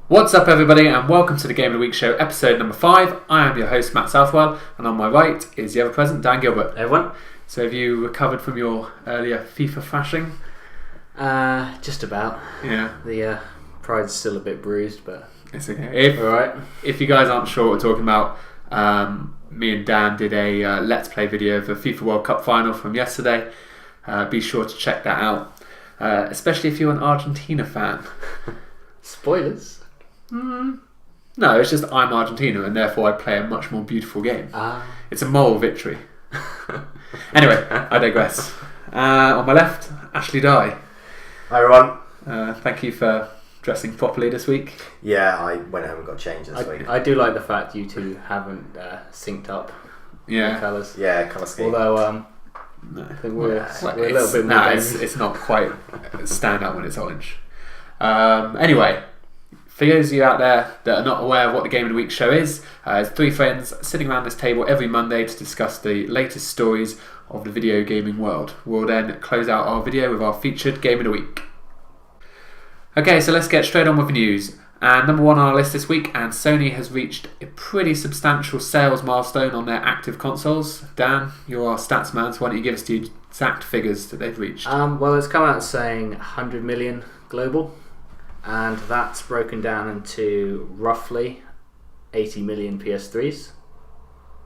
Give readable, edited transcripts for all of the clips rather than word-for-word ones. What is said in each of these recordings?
What's up, everybody, and welcome to the Game of the Week show, episode number 5. I am your host, Matt Southwell, and on my right is the ever-present Dan Gilbert. Hey everyone. So have you recovered from your earlier FIFA thrashing? Just about. Yeah. The pride's still a bit bruised, but it's okay. alright. If you guys aren't sure what we're talking about, me and Dan did a Let's Play video of the FIFA World Cup final from yesterday. Be sure to check that out, especially if you're an Argentina fan. Spoilers? No, it's just I'm Argentina and therefore I play a much more beautiful game. It's a moral victory. Anyway, I digress. On my left, Ashley Dye. Hi everyone. Thank you for dressing properly this week. Yeah, I went home and got changed this week. I do like the fact you two haven't synced up the colours. Yeah, colour scheme. Although No. I think we're a little bit more it's not quite stand out when it's orange. Anyway, for those of you out there that are not aware of what the Game of the Week show is, it's three friends sitting around this table every Monday to discuss the latest stories of the video gaming world. We'll then close out our video with our featured Game of the Week. Okay, so let's get straight on with the news. And number one on our list this week, and Sony has reached a pretty substantial sales milestone on their active consoles. Dan, you're our stats man, so why don't you give us the exact figures that they've reached? Well, it's come out saying 100 million global, and that's broken down into roughly 80 million PS3s,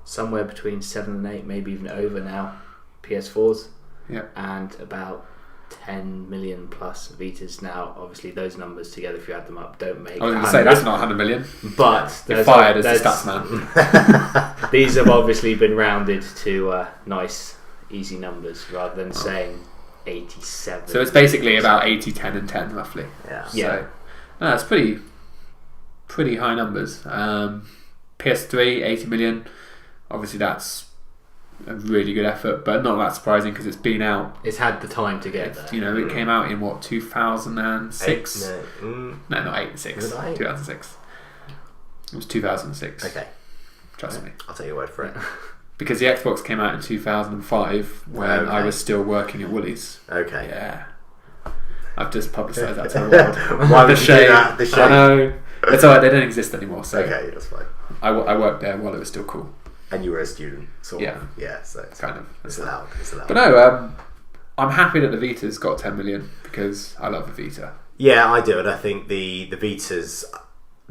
somewhere between 7 and 8, maybe even over now, PS4s, and about 10 million plus Vitas. Now, obviously, those numbers together, if you add them up, don't make. I was going to say that's not 100 million. But you're fired as a stats man. These have obviously been rounded to nice, easy numbers rather than saying 87. So it's basically about 80, 10, and 10 roughly. Yeah. So that's pretty high numbers. PS3, 80 million. Obviously, that's a really good effort, but not that surprising because it's been out. It's had the time to get there. You know, it came out in what, 2006? No, not 8, 6. Was it not 8? 2006. It was 2006. Okay. Trust me. I'll take your word for it. Because the Xbox came out in 2005 when I was still working at Woolies. Okay. Yeah. I've just publicised that to the world. Why would you do that? The shame. I know. It's alright, they don't exist anymore. So Okay, that's fine. I worked there while it was still cool. And you were a student, sort Yeah. of. Yeah, so it's Kind of. It's allowed. It's allowed. But no, I'm happy that the Vita's got 10 million because I love the Vita. Yeah, I do, and I think the Vita's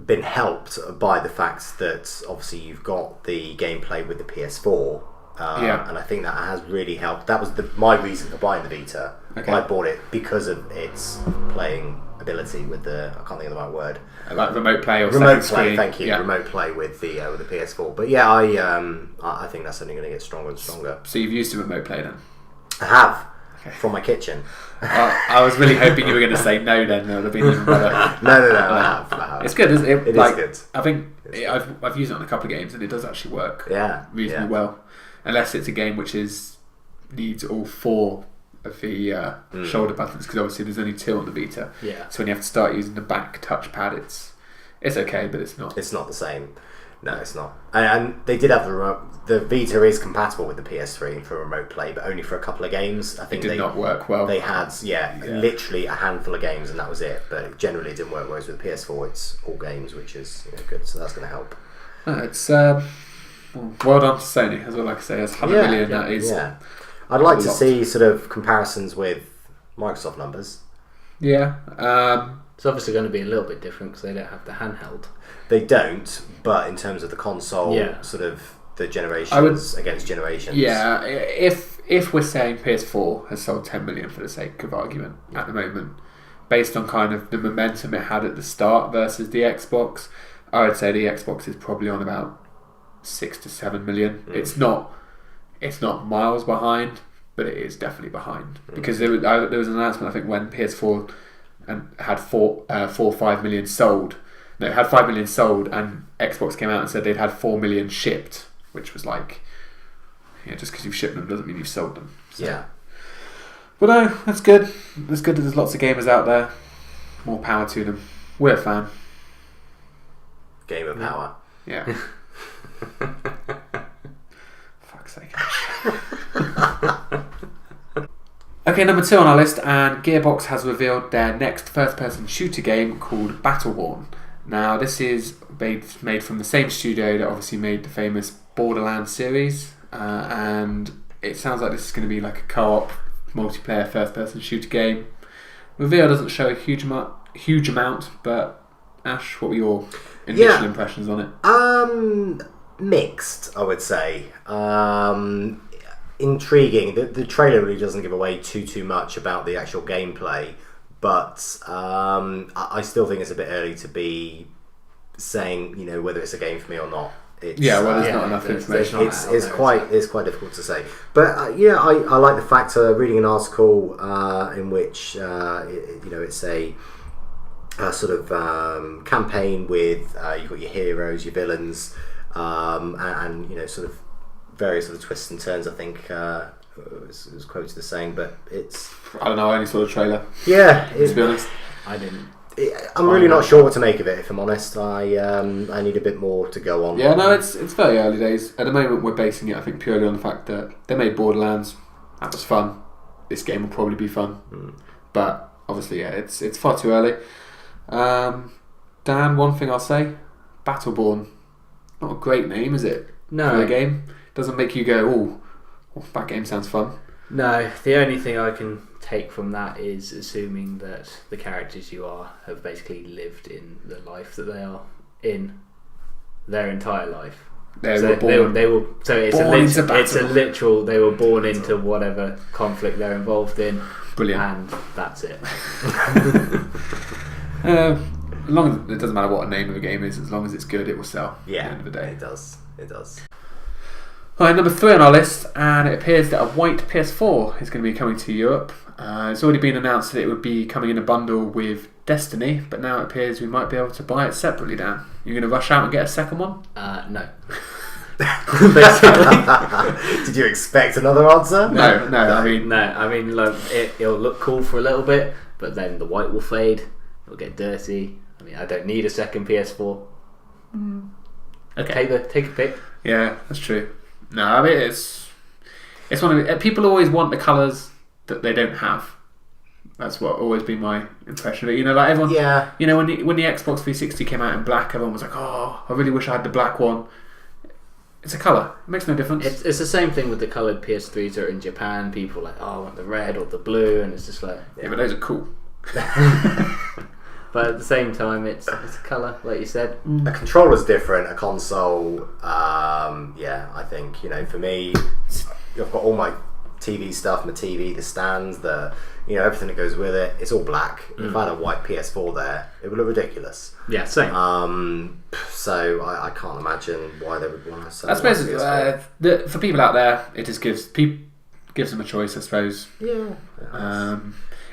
been helped by the fact that obviously you've got the gameplay with the PS4, and I think that has really helped. That was my reason for buying the Vita. Okay. I bought it because of its playing ability with the, I can't think of the right word, Like remote play or remote second play. screen. Thank you, Yeah. remote play with the PS4. But yeah, I think that's only going to get stronger and stronger. So you've used a remote play then? I have from my kitchen. I was really hoping you were going to say no then. That would have been even better. No, I have. It's good, isn't it? It like, is good. I think I've used it on a couple of games and it does actually work reasonably yeah. well. Unless it's a game which needs all four of the shoulder buttons, because obviously there's only 2 on the Vita. Yeah. So when you have to start using the back touchpad, it's okay, but it's not. It's not the same. No, it's not. And they did have the remote. The Vita is compatible with the PS3 for remote play, but only for a couple of games. I think It did not work well. They had literally a handful of games, and that was it. But generally, it didn't work. Whereas with the PS4, it's all games, which is good. So that's going to help. It's well done to Sony, as well. Like I say, it's 100 million. That is. Yeah. I'd like to see sort of comparisons with Microsoft numbers. Yeah. It's obviously going to be a little bit different because they don't have the handheld. They don't, but in terms of the console, sort of the generations against generations. Yeah, if we're saying PS4 has sold 10 million for the sake of argument at the moment, based on kind of the momentum it had at the start versus the Xbox, I would say the Xbox is probably on about 6 to 7 million. It's not miles behind, but it is definitely behind because there was an announcement, I think, when PS4 had 4 or 5 million sold. No, it had 5 million sold, and Xbox came out and said they'd had 4 million shipped, which was like, just because you've shipped them doesn't mean you've sold them. So. Yeah. But no, that's good. That's good that there's lots of gamers out there. More power to them. We're a fan. Gamer power. Yeah. Fuck's sake. Okay, number 2 on our list, and Gearbox has revealed their next first-person shooter game called Battleborn. Now, this is made from the same studio that obviously made the famous Borderlands series, and it sounds like this is going to be like a co-op, multiplayer, first-person shooter game. Reveal doesn't show a huge amount, but Ash, what were your initial impressions on it? Mixed, I would say. Intriguing. The trailer really doesn't give away too much about the actual gameplay, but I still think it's a bit early to be saying, whether it's a game for me or not. There's not enough information. It's quite difficult to say. But I like the fact reading an article in which it's a sort of campaign with you've got your heroes, your villains, and sort of various sort of twists and turns. I think it was quoted as saying, but it's I don't know, any sort of trailer. Yeah, to be honest, I didn't. I'm really not sure what to make of it, if I'm honest. I need a bit more to go on. Yeah, no, it's very early days. At the moment, we're basing it, I think, purely on the fact that they made Borderlands. That was fun. This game will probably be fun, but obviously, it's far too early. Dan, one thing I'll say: Battleborn. Not a great name, is it? No, for a game doesn't make you go, "Oh, that game sounds fun." No, the only thing I can take from that is assuming that the characters you are have basically lived in the life that they are in their entire life. They were born. So it's a literal. They were born into whatever conflict they're involved in. Brilliant. And that's it. As long as it doesn't matter what the name of the game is, as long as it's good, it will sell. Yeah, at the end of the day, it does. It does. Alright, number 3 on our list, and it appears that a white PS4 is going to be coming to Europe. It's already been announced that it would be coming in a bundle with Destiny, but now it appears we might be able to buy it separately, Dan. You're going to rush out and get a second one? No. Basically. Did you expect another answer? No. I mean, look, it'll look cool for a little bit, but then the white will fade. It'll get dirty. I mean, I don't need a second PS4. Okay. Take a pick. Yeah, that's true. No, I mean it's one of people always want the colours that they don't have. That's what always been my impression of it. Like everyone. Yeah. When the Xbox 360 came out in black, everyone was like, "Oh, I really wish I had the black one." It's a colour. It makes no difference. It's the same thing with the coloured PS3s that are in Japan. People are like, "Oh, I want the red or the blue," and it's just like, yeah, but those are cool. But at the same time, it's a colour, like you said. A controller's different. A console, I think for me, I've got all my TV stuff, my TV, the stands, everything that goes with it. It's all black. If I had a white PS4 there, it would look ridiculous. Yeah, same. So I can't imagine why they would want to sell. I suppose for people out there, it just gives them a choice. I suppose. Yeah.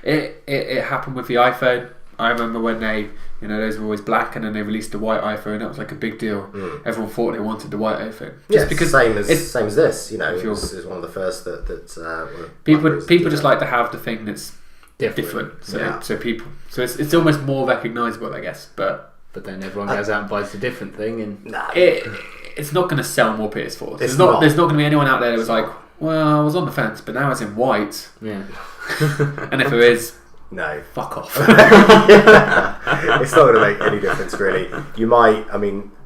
It happened with the iPhone. I remember when they, those were always black, and then they released the white iPhone. That was like a big deal. Everyone thought they wanted the white iPhone. Just because same as this. It was one of the first that people just like to have the thing that's different. So it's almost more recognisable, I guess. But then everyone goes out and buys the different thing, and it's not going to sell more PS4s. There's not going to be anyone out there that was like, well, I was on the fence, but now it's in white. Yeah. And if there is. No. Fuck off. It's not going to make any difference, really. You might,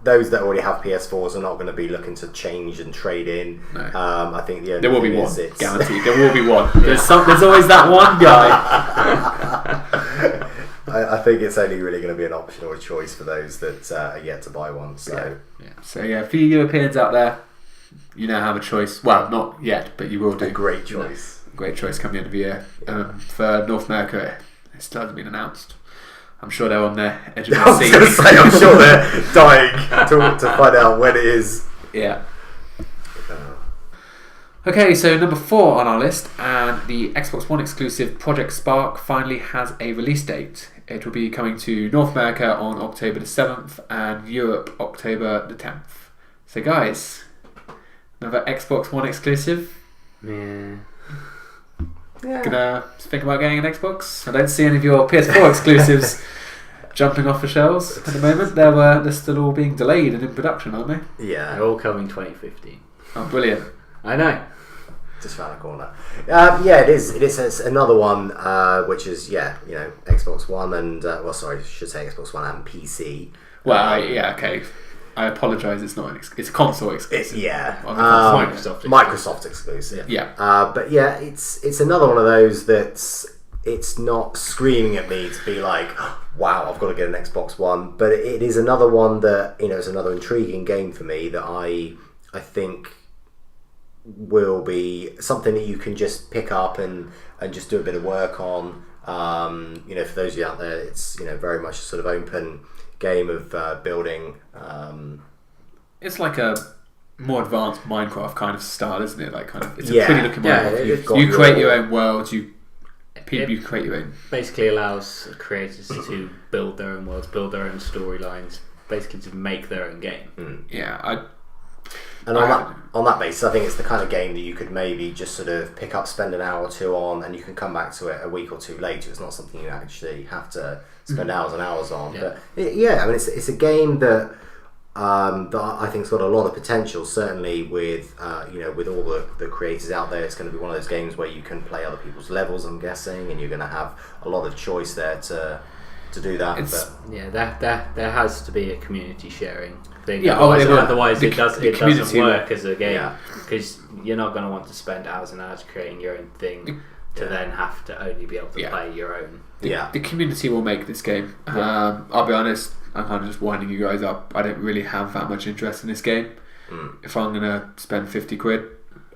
those that already have PS4s are not going to be looking to change and trade in. No. I think the only there will thing be one, is guaranteed. There will be one. There's always that one guy. I think it's only really going to be an option or a choice for those that are yet to buy one. So So for you Europeans out there, you now have a choice. Well, not yet, but you will do. A great choice. Great choice coming into the year. For North America, it still hasn't been announced. I'm sure they're on the edge of their seat. I was going to say, I'm sure they're dying to find out when it is. Yeah. Okay, so number 4 on our list, and the Xbox One exclusive Project Spark finally has a release date. It will be coming to North America on October the 7th and Europe October the 10th. So guys, another Xbox One exclusive. Yeah. Gonna think about getting an Xbox? I don't see any of your PS4 exclusives jumping off the shelves at the moment. They're still all being delayed and in production, aren't they? Yeah. They're all coming 2015. Oh, brilliant. I know. Just found a corner. It is. It's another one, which is Xbox One and I should say Xbox One and PC, Well, okay. I apologise. It's not. It's a console exclusive. Microsoft exclusive. Yeah. But yeah, it's another one of those that's it's not screaming at me to be like, wow, I've got to get an Xbox One. But it is another one that it's another intriguing game for me that I think will be something that you can just pick up and just do a bit of work on. For those of you out there, it's very much a sort of open game of building. It's like a more advanced Minecraft kind of style, isn't it? Like kind of, it's a pretty looking Minecraft. You create your own worlds. You create your own. Basically, allows creators to build their own worlds, build their own storylines, basically to make their own game. Yeah, on that basis, I think it's the kind of game that you could maybe just sort of pick up, spend an hour or two on, and you can come back to it a week or two later. It's not something you actually have to spend hours and hours on. Yeah. But it's a game that I think's got a lot of potential. Certainly with with all the creators out there, it's going to be one of those games where you can play other people's levels, I'm guessing, and you're going to have a lot of choice there to do that. There has to be a community sharing thing. Yeah, otherwise it doesn't work as a game, because you're not going to want to spend hours and hours creating your own thing to then have to only be able to play your own. The community will make this game. I'll be honest, I'm kind of just winding you guys up. I don't really have that much interest in this game. If I'm going to spend 50 quid,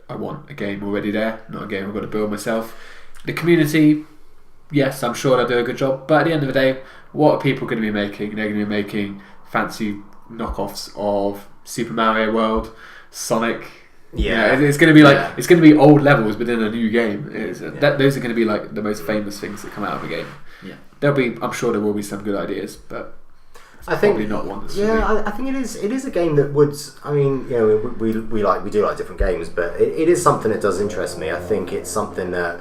I want a game already there, not a game I've got to build myself. The community, yes, I'm sure they'll do a good job, but at the end of the day, what are people going to be making? They're going to be making fancy knockoffs of Super Mario World, Sonic. It's going to be it's going to be old levels within a new game. Those are going to be like the most famous things that come out of a game. I'm sure there will be some good ideas, but I think probably not one that's I think it is a game that would. I mean, we do like different games, but it is something that does interest me. I think it's something that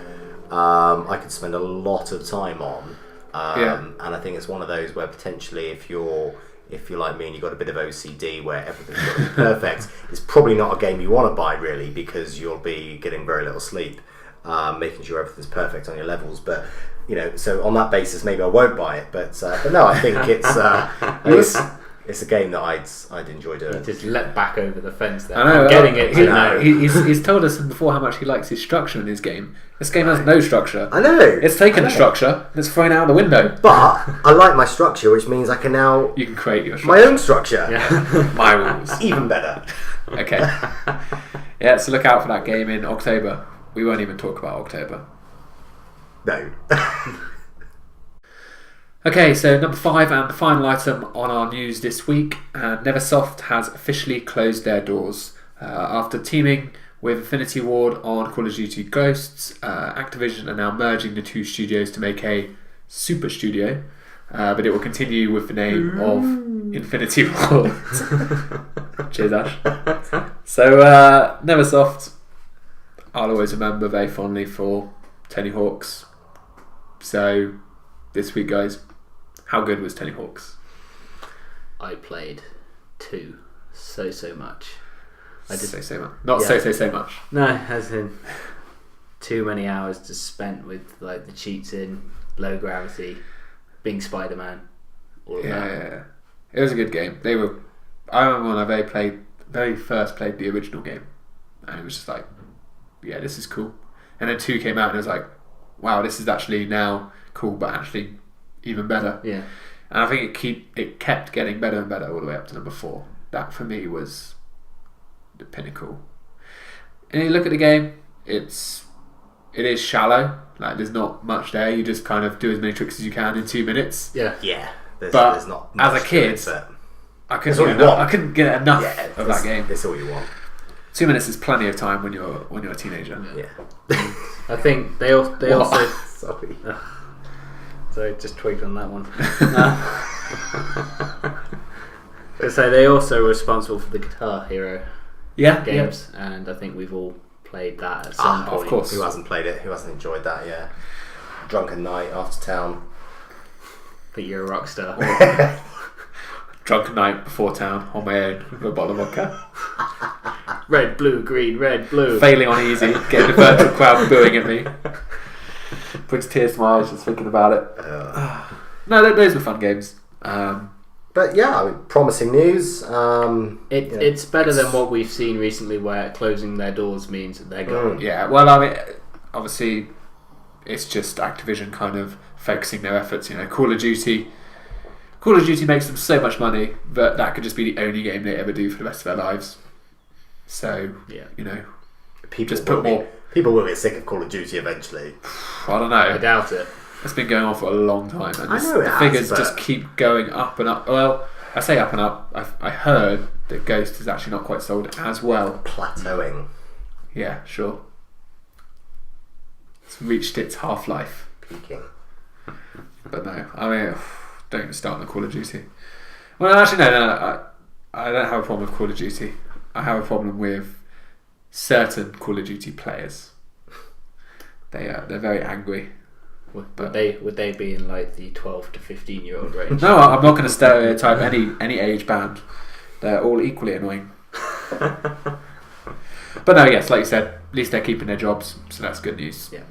I could spend a lot of time on, and I think it's one of those where potentially if you're like me and you've got a bit of OCD where everything's got to be perfect, it's probably not a game you want to buy really, because you'll be getting very little sleep, making sure everything's perfect on your levels. But so on that basis, maybe I won't buy it. But no, I think it's a game that I'd enjoy doing. He just leapt back over the fence there. I know, I'm getting it to know. He's told us before how much he likes his structure in his game. This game has no structure. I know. It's taken the structure and it's thrown out the window. But I like my structure, which means I can now... You can create your structure. My own structure. Yeah. My rules. Even better. Okay. Yeah, so look out for that game in October. We won't even talk about October. No. Okay, so number 5 and the final item on our news this week. Neversoft has officially closed their doors. After teaming with Infinity Ward on Call of Duty Ghosts, Activision are now merging the two studios to make a super studio, but it will continue with the name of Infinity Ward. Cheers, Ash. So, Neversoft, I'll always remember very fondly for Tony Hawk's. So, this week, guys, how good was Tony Hawk's? I played 2 so much. I did so much. Not so much. No, as in too many hours just spent with like the cheats in, low gravity, being Spider-Man, all of that. Yeah. It was a good game. I remember when I very first played the original game, and it was just like, yeah, this is cool. And then 2 came out, and it was like, wow, this is actually now cool, but actually even better. Yeah. And I think it kept getting better and better all the way up to number 4. That for me was the pinnacle. And you look at the game, it is shallow. Like there's not much there. You just kind of do as many tricks as you can in 2 minutes. Yeah. There's not much as a kid, I couldn't get enough of that game. It's all you want. 2 minutes is plenty of time when you're a teenager. Yeah. I think they also. Sorry. So just tweaked on that one. So they also were responsible for the Guitar Hero games, and I think we've all played that at some point. Of course. Who hasn't played it? Who hasn't enjoyed that? Yeah. Drunken night after town. But you're a rock star. Drunken night before town on my own with a bottle of vodka. Red, blue, green, red, blue. Failing on easy, getting the virtual crowd booing at me. Brings tears to my eyes just thinking about it. No, those were fun games. But yeah, I mean, promising news. It's better than what we've seen recently, where closing their doors means that they're gone. Yeah, well, I mean, obviously, it's just Activision kind of focusing their efforts. Call of Duty makes them so much money that could just be the only game they ever do for the rest of their lives. So, people will get sick of Call of Duty eventually. I don't know. I doubt it. It's been going on for a long time, and I know the figures just keep going up and up. Well, I say up and up. I heard that Ghost is actually not quite sold as well. Plateauing. Yeah, sure. It's reached its half-life. Peaking. But no, I mean, don't even start on the Call of Duty. Well, actually, no. I don't have a problem with Call of Duty. I have a problem with certain Call of Duty players. They're very angry. Would they be in like the 12 to 15-year-old range? No, I'm not going to stereotype any age band. They're all equally annoying. But no, yes, like you said, at least they're keeping their jobs, so that's good news. Yeah.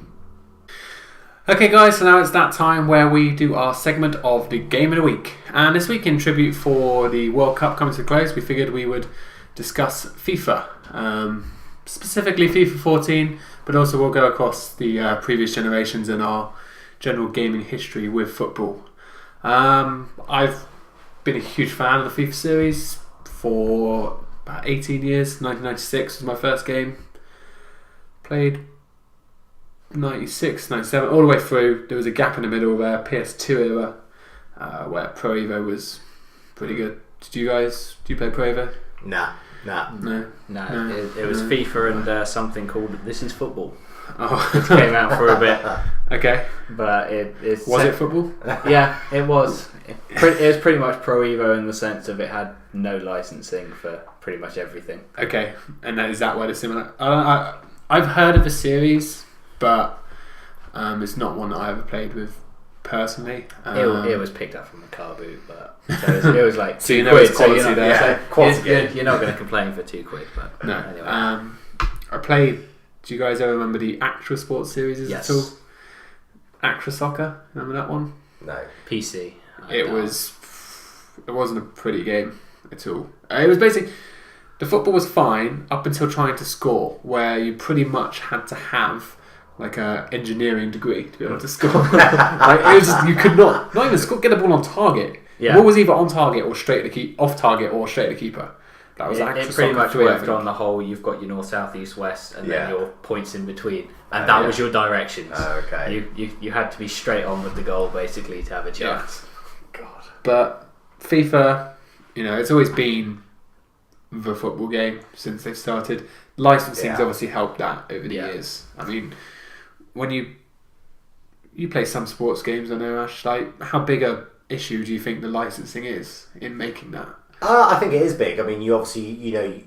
Okay, guys, so now it's that time where we do our segment of the Game of the Week. And this week, in tribute for the World Cup coming to a close, we figured we would discuss FIFA. Specifically FIFA 14, but also we'll go across the previous generations and our general gaming history with football. I've been a huge fan of the FIFA series for about 18 years. 1996 was my first game. Played 96, 97, all the way through. There was a gap in the middle where PS2 era, where Pro Evo was pretty good. Do you play Pro Evo? Nah. No. It was FIFA and something called This Is Football. Oh, It came out for a bit. Okay. But it's Was it football? Yeah, it was. It was pretty much Pro Evo in the sense of it had no licensing for pretty much everything. Okay, and is that why the similar? I've heard of the series, but it's not one that I ever played with personally. It was picked up from a car boot, but so it was like so you £2. know it's quality there. You're not going to complain for £2, but No. Anyway. I played. Do you guys ever remember the Actra Sports series Yes. at all? Actra Soccer, remember that one? No. PC. It wasn't a pretty game at all. It was basically, the football was fine up until trying to score, where you pretty much had to have like a engineering degree to be able to score. Like, it was just, you could not even score, get the ball on target. Yeah. The ball was either on target or straight at the off target or straight at the keeper. That was it Actra pretty Soccer much 3, I worked think. on the whole. You've got your north, south, east, west, and then Yeah. your points in between, and that was your directions. Oh, okay. You had to be straight on with the goal basically to have a chance. God. But FIFA, it's always been the football game since they've started. Licensing's obviously helped that over the years. I mean, when you play some sports games, I know, Ash, like, how big a issue do you think the licensing is in making that? I think it is big. I mean, you obviously, I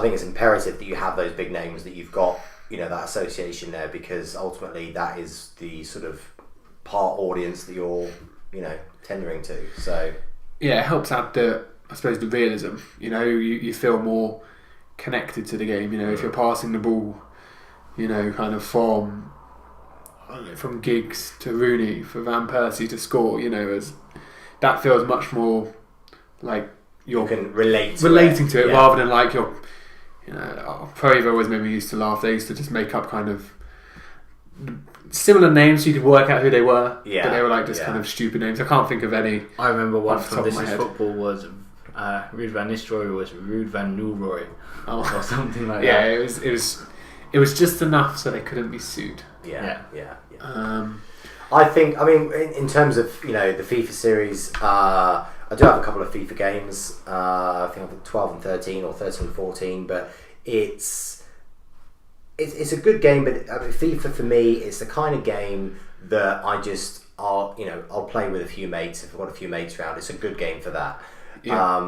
think it's imperative that you have those big names, that you've got, that association there, because ultimately that is the sort of part audience that you're, tendering to. So yeah, it helps add the realism. You feel more connected to the game. If you're passing the ball, kind of from Giggs to Rooney, for Van Persie to score, that feels much more like you can relating to it rather than like you're. Pro Evo always made me used to laugh. They used to just make up kind of similar names so you could work out who they were, but they were like just kind of stupid names. I can't think of any. I remember one off the from top of This my Is head. Football was Ruud van Nistelrooy was Ruud van Nistelrooy or something like Yeah, that. it was just enough so they couldn't be sued. Yeah. I think, in terms of the FIFA series, I do have a couple of FIFA games. I think I've 12 and 13 or 13 and 14, but it's a good game. But FIFA for me, it's the kind of game that I'll play with a few mates if I've got a few mates around. It's a good game for that. Yeah.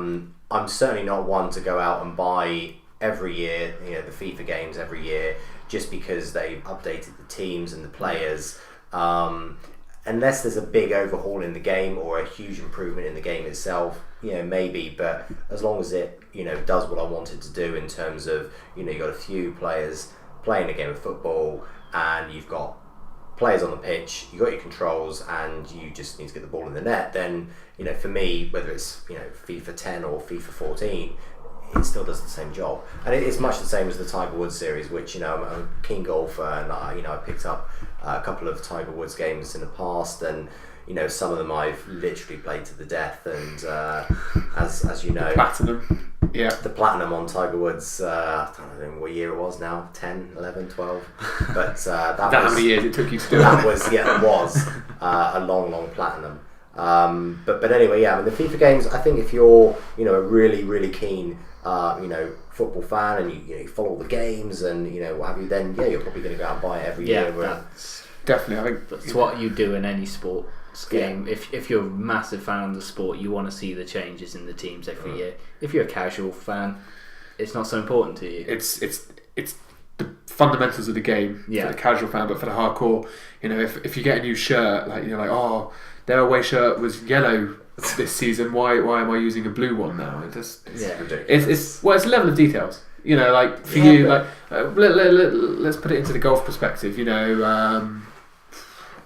I'm certainly not one to go out and buy every year, the FIFA games every year, just because they've updated the teams and the players. Unless there's a big overhaul in the game or a huge improvement in the game itself, maybe. But as long as it, does what I want it to do in terms of, you've got a few players playing a game of football and you've got players on the pitch, you got your controls, and you just need to get the ball in the net, then, for me, whether it's, FIFA 10 or FIFA 14, it still does the same job. And it's much the same as the Tiger Woods series, which, I'm a keen golfer, and I picked up a couple of Tiger Woods games in the past, and some of them I've literally played to the death, and as you know, Platinum. Yeah. The Platinum on Tiger Woods, I don't know what year it was now, 10, 11, 12. But that was... how many years it took you to do that? It was a long Platinum. But anyway, yeah, I mean, the FIFA games, I think if you're, a really, really keen, football fan, and you follow the games and, what have you, then, yeah, you're probably going to go out and buy it every year. That's definitely, I think that's what you do in any sport game. If you're a massive fan of the sport, you want to see the changes in the teams every year. If you're a casual fan, it's not so important to you. It's the fundamentals of the game for the casual fan, but for the hardcore, if you get a new shirt, like oh, their away shirt was yellow this season, why am I using a blue one now? It's ridiculous. It's a level of details. Like for you, like let's put it into the golf perspective.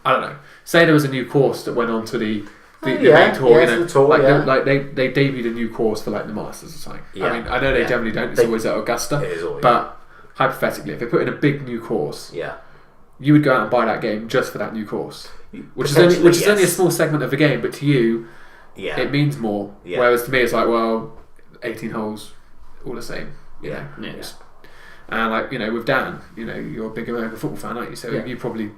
I don't know. Say there was a new course that went on to the main tour. The tour, like they debuted a new course for like the Masters or something. Yeah. I mean, I know they generally don't. It's always at Augusta. It is always, but hypothetically, if they put in a big new course, yeah, you would go out and buy that game just for that new course, which is only a small segment of the game, but to you, it means more. Yeah. Whereas to me, it's like, well, 18 holes, all the same. Yeah. And like with Dan, you're a big American football fan, aren't you? So you probably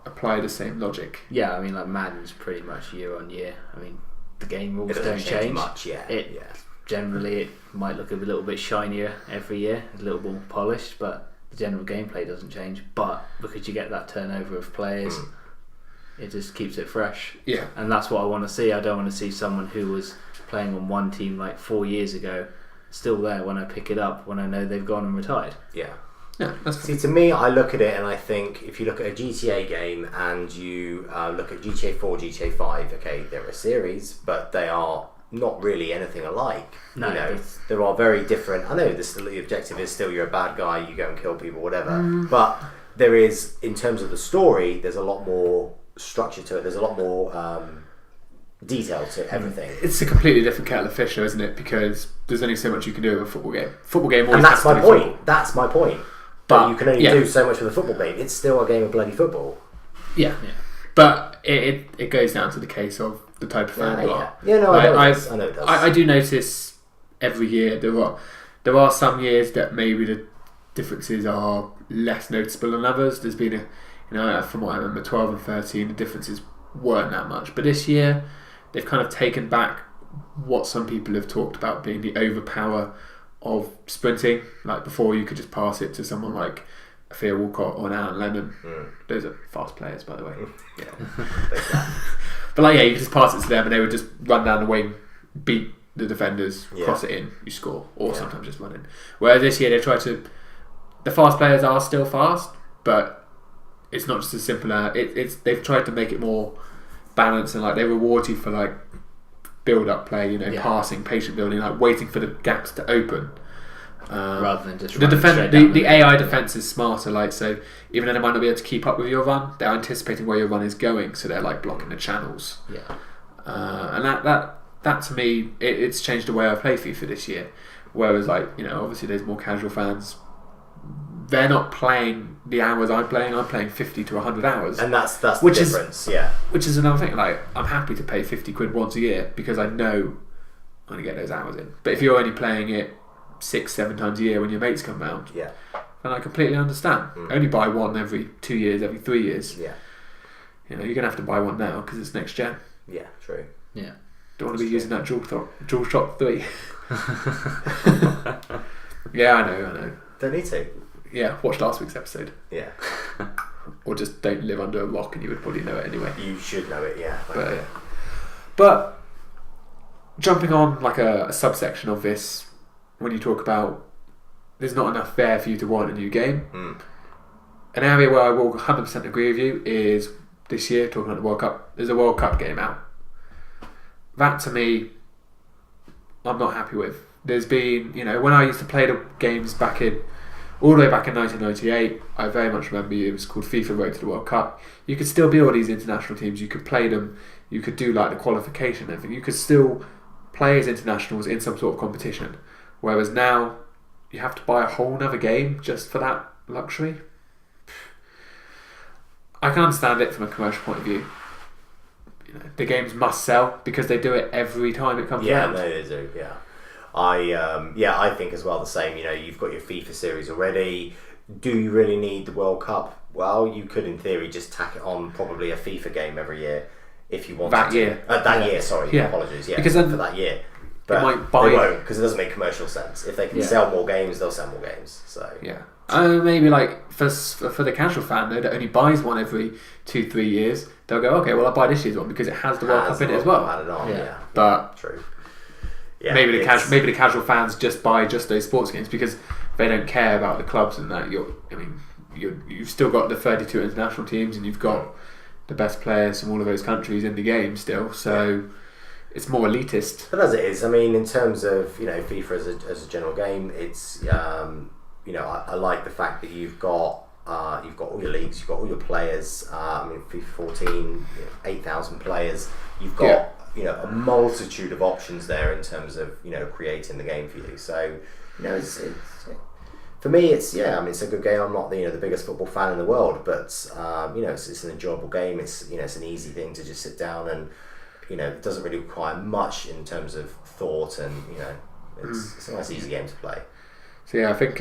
apply the same logic. Yeah, I mean, like Madden's pretty much year on year. I mean, the game rules don't change much. Generally, it might look a little bit shinier every year, a little more polished, but the general gameplay doesn't change. But because you get that turnover of players, it just keeps it fresh. Yeah, and that's what I want to see. I don't want to see someone who was playing on one team like 4 years ago still there when I pick it up when I know they've gone and retired. Yeah. Yeah, that's see, to me, I look at it and I think if you look at a GTA game and you look at GTA 4, GTA 5, okay, they're a series, but they are not really anything alike. No, there are very different. I know the objective is still you're a bad guy, you go and kill people, whatever. But there is, in terms of the story, there's a lot more structure to it. There's a lot more detail to everything. It's a completely different kettle of fish, though, isn't it? Because there's only so much you can do with a football game. Football game, and that's my point. Football. That's my point. But you can only do so much with a football game. It's still a game of bloody football. Yeah. But it goes down to the case of the type of fan you are. Yeah, no, I know it does. I do notice every year there are some years that maybe the differences are less noticeable than others. There's been from what I remember, 12 and 13, the differences weren't that much. But this year, they've kind of taken back what some people have talked about being the overpower of sprinting. Like before, you could just pass it to someone like Theo Walcott or an Alan Lennon. Those are fast players, by the way. But you could just pass it to them and they would just run down the wing, beat the defenders, cross it in, you score, or sometimes just run in. Whereas this year they try to. The fast players are still fast, but it's not just as simple as they've tried to make it more balanced and they reward you for build-up play, passing, patient building, waiting for the gaps to open. Rather than just the AI defense is smarter. So even though they might not be able to keep up with your run, they're anticipating where your run is going, so they're blocking the channels. Yeah, and that to me, it's changed the way I play FIFA this year. Whereas obviously there's more casual fans. They're not playing the hours I'm playing. I'm playing 50 to 100 hours, and that's the difference. Which is another thing. I'm happy to pay 50 quid once a year because I know I'm going to get those hours in. But if you're only playing it 6-7 times a year when your mates come round, then I completely understand. Only buy one every 2 years, every 3 years. Yeah, you're going to have to buy one now because it's next gen. Yeah, true. Yeah, don't want to be using that DualShock 3. Yeah, I know. Don't need to. Yeah, watch last week's episode. Yeah. Or just don't live under a rock and you would probably know it anyway. You should know it, yeah. But jumping on a subsection of this, when you talk about there's not enough there for you to want a new game, an area where I will 100% agree with you is this year, talking about the World Cup, there's a World Cup game out. That to me, I'm not happy with. There's been, when I used to play the games back in all the way back in 1998, I very much remember it was called FIFA Road to the World Cup. You could still be all these international teams. You could play them. You could do like the qualification and everything. You could still play as internationals in some sort of competition. Whereas now, you have to buy a whole other game just for that luxury. I can understand it from a commercial point of view. The games must sell because they do it every time it comes out. Yeah, no, they do. Yeah. I think as well the same. You've got your FIFA series already. Do you really need the World Cup? Well, you could in theory just tack it on probably a FIFA game every year if you want that year. Year, sorry. Yeah. Apologies. Yeah, because then for that year. But they won't, because it doesn't make commercial sense. If they can sell more games, they'll sell more games. So yeah. Maybe like for the casual fan though that only buys one every 2-3 years, they'll go, okay, well I'll buy this year's one because it has the World Cup in it as well. But true. Yeah, maybe the casual fans just buy just those sports games because they don't care about the clubs and that. You've still got the 32 international teams and you've got the best players from all of those countries in the game still. So it's more elitist. But as it is, in terms of FIFA as a general game, it's I like the fact that you've got all your leagues, you've got all your players. FIFA 14, 8,000 players. You've got a multitude of options there in terms of creating the game for you. So it's for me, it's a good game. I'm not the biggest football fan in the world, but it's an enjoyable game. It's it's an easy thing to just sit down and it doesn't really require much in terms of thought, and it's a nice easy game to play. So yeah, I think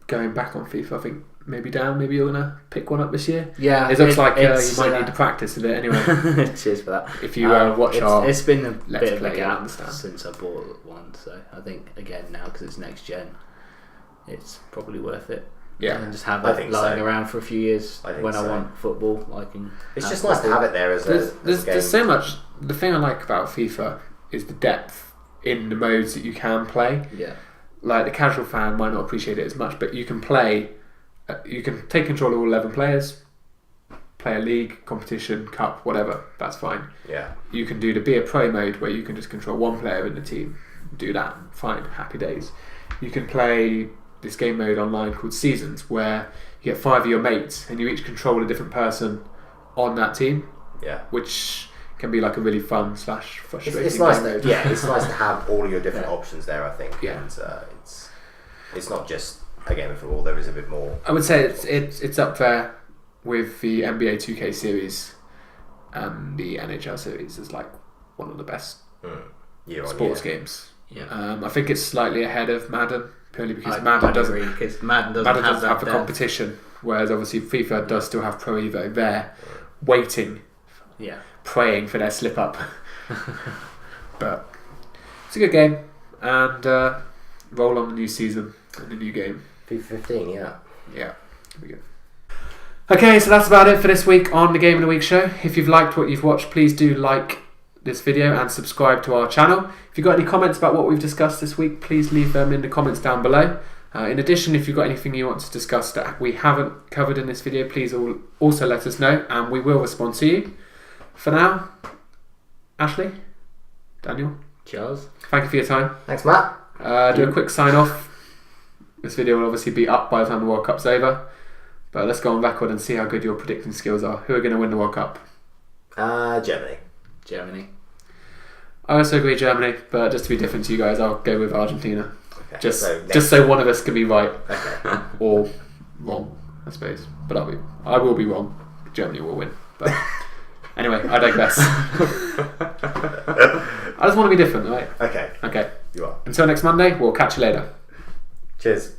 going back on FIFA, I think maybe you're gonna pick one up this year. Yeah, it looks like you might need to practice a bit anyway. Cheers for that. If you watch it's been a bit of a gap since since I bought one, so I think again now because it's next gen, it's probably worth it. Yeah, and just have it lying around for a few years. When I want football, I can. It's just nice to have it there as a game. There's so much. The thing I like about FIFA is the depth in the modes that you can play. Yeah. Like the casual fan might not appreciate it as much, but you can play. You can take control of all 11 players, play a league, competition, cup, whatever. That's fine. Yeah. You can do the Be a Pro mode where you can just control one player in the team. Do that. Fine. Happy days. You can play this game mode online called Seasons, where you get 5 of your mates and you each control a different person on that team. Yeah. Which can be like a really fun / frustrating it's nice mode. it's nice to have all your different options there, I think. Yeah. And it's not just a game of football. There is a bit more. I would say it's up there with the NBA 2K series and the NHL series as like one of the best sports games. Yeah. I think it's slightly ahead of Madden purely because Madden doesn't have the competition, whereas obviously FIFA does still have Pro Evo there, waiting, praying for their slip up. But it's a good game, and roll on the new season and the new game. FIFA 15, yeah, it'll be good. Okay, so that's about it for this week on the Game of the Week show. If you've liked what you've watched, please do like this video and subscribe to our channel. If you've got any comments about what we've discussed this week, please leave them in the comments down below. In addition, if you've got anything you want to discuss that we haven't covered in this video, please also let us know and we will respond to you. For now, Ashley, Daniel, Charles, thank you for your time. Thanks, Matt. Do a quick sign off. This video will obviously be up by the time the World Cup's over, but let's go on record and see how good your predicting skills are. Who are going to win the World Cup? Germany. I also agree Germany, but just to be different to you guys, I'll go with Argentina. Okay, just so one of us can be right or wrong, I suppose. But I will be wrong. Germany will win. But anyway, I digress. I just want to be different, right? Okay. Okay. You are. Until next Monday, we'll catch you later. Cheers.